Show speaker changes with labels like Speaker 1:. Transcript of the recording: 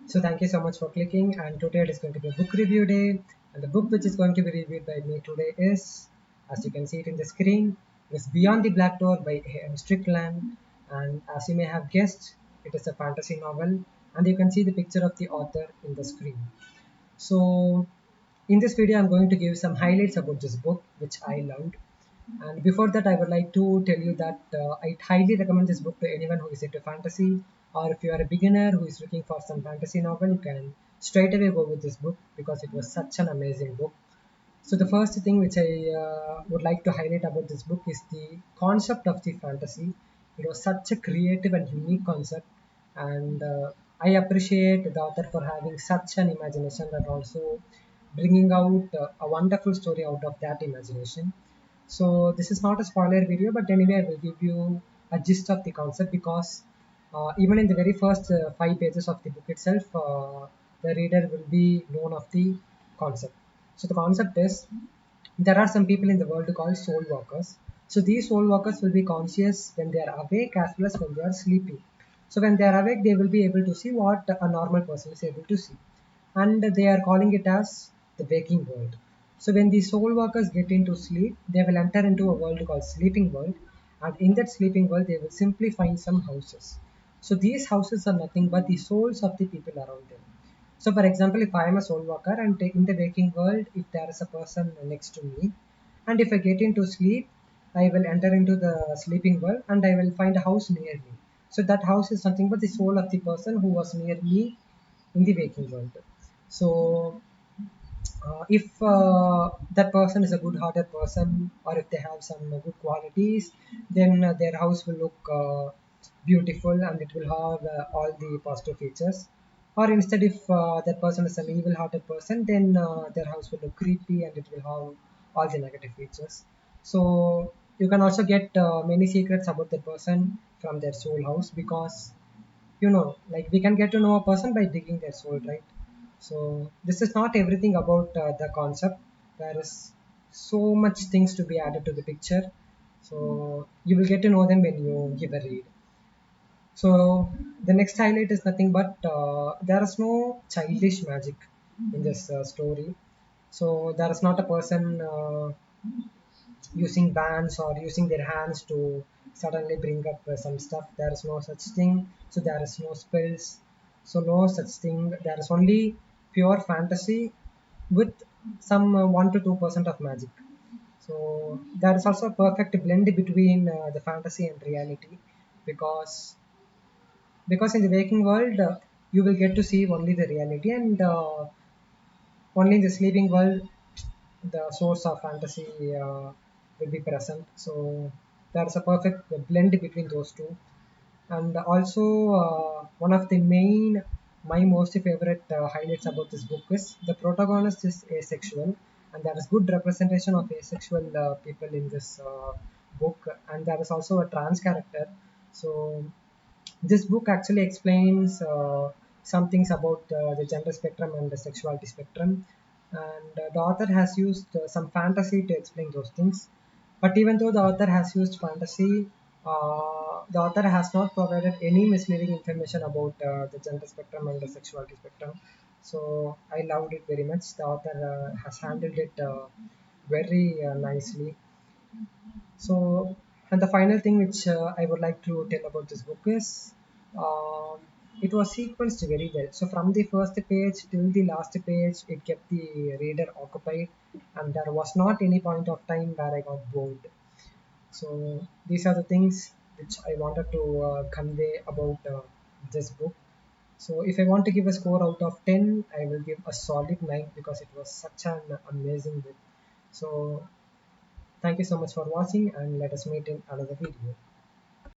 Speaker 1: So thank you so much for clicking, and today it is going to be a book review day, and the book which is going to be reviewed by me today is, as you can see it in the screen, is Beyond the Black Door by A.M. Strickland, and as you may have guessed, it is a fantasy novel, and you can see the picture of the author in the screen. So in this video, I'm going to give some highlights about this book, which I loved. And before that, I would like to tell you that I highly recommend this book to anyone who is into fantasy, or if you are a beginner who is looking for some fantasy novel, you can straight away go with this book because it was such an amazing book. So the first thing which I would like to highlight about this book is the concept of the fantasy. It was such a creative and unique concept, and I appreciate the author for having such an imagination and also bringing out a wonderful story out of that imagination. So this is not a spoiler video, but anyway, I will give you a gist of the concept because even in the very first 5 pages of the book itself, the reader will be known of the concept. So the concept is there are some people in the world called soul walkers. So these soul walkers will be conscious when they are awake as well as when they are sleeping. So when they are awake, they will be able to see what a normal person is able to see, and they are calling it as the waking world. So when the soul workers get into sleep, they will enter into a world called sleeping world, and in that sleeping world, they will simply find some houses. So these houses are nothing but the souls of the people around them. So, for example, if I am a soul worker and in the waking world, if there is a person next to me, and if I get into sleep, I will enter into the sleeping world and I will find a house near me. So that house is something but the soul of the person who was near me in the waking world. So if that person is a good-hearted person, or if they have some good qualities, then their house will look beautiful and it will have all the positive features. Or instead, if that person is an evil-hearted person, then their house will look creepy and it will have all the negative features. So you can also get many secrets about the person from their soul house because like we can get to know a person by digging their soul, right? So this is not everything about the concept. There is so much things to be added to the picture, so you will get to know them when you give a read. So the next highlight is nothing but there is no childish magic in this story. So there is not a person using bands or using their hands to suddenly bring up some stuff. There is no such thing. So there is no spells. So no such thing. There is only pure fantasy with some 1 to 2% of magic. So there is also a perfect blend between the fantasy and reality because in the waking world you will get to see only the reality, and only in the sleeping world the source of fantasy will be present. So there's a perfect blend between those two. And also one of the main my most favorite highlights about this book is the protagonist is asexual, and there is good representation of asexual people in this book, and there is also a trans character. So this book actually explains some things about the gender spectrum and the sexuality spectrum, and the author has used some fantasy to explain those things. But even though the author has used fantasy, the author has not provided any misleading information about the gender spectrum and the sexuality spectrum. So I loved it very much. The author has handled it very nicely. So, and the final thing which I would like to tell about this book is um, it was sequenced very well. So, from the first page till the last page, it kept the reader occupied, and there was not any point of time where I got bored. So, these are the things which I wanted to convey about this book. So, if I want to give a score out of 10, I will give a solid 9 because it was such an amazing book. So, thank you so much for watching, and let us meet in another video.